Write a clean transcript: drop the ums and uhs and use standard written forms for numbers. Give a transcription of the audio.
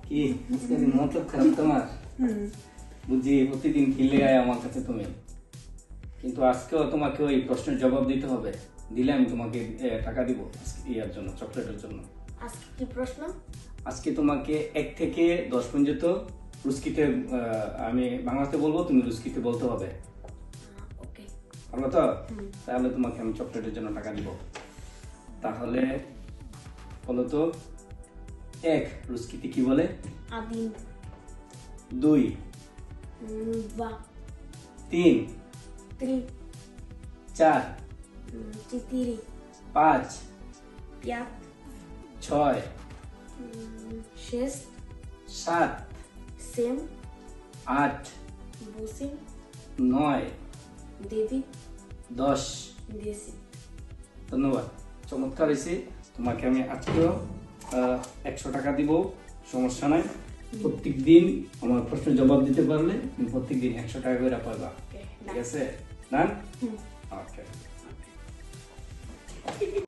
কি মতলব খারাপ তোমার? বুঝি প্রতিদিন কিনলে গায়ে আমার কাছে তুমি, কিন্তু আজকেও তোমাকে ওই প্রশ্নের জবাব দিতে হবে। দিলে আমি তোমাকে টাকা দিব ইয়ার জন্য, চকলেটের জন্য। আজকে কি প্রশ্ন? আজকে তোমাকে 1 থেকে 10 পর্যন্ত রুস্কিতে, আমি বাংলাতে বলবো, তুমি রুস্কিতে বলতে হবে। ওকে, ভালো তো? তাহলে তোমাকে আমি চকলেটের জন্য টাকা দিব। তাহলে বলো তো, 1 রুস্কিতে কি বলে? আদিম। 2 বা 3 ত্রি 4 চিতিরি 5 পিয়াত 6 শেষ 7 সেম 8 বসিম 9 দেবী 10। দেশি। ধন্যবাদ, চমৎকার হয়েছে। তোমাকে আমি আজকেও 100 টাকা দিব, সমস্যা নাই। প্রত্যেক দিন আমার প্রশ্নের জবাব দিতে পারলে তুমি প্রত্যেক দিন 100 টাকা করে পাবা। ঠিক আছে? না? ওকে।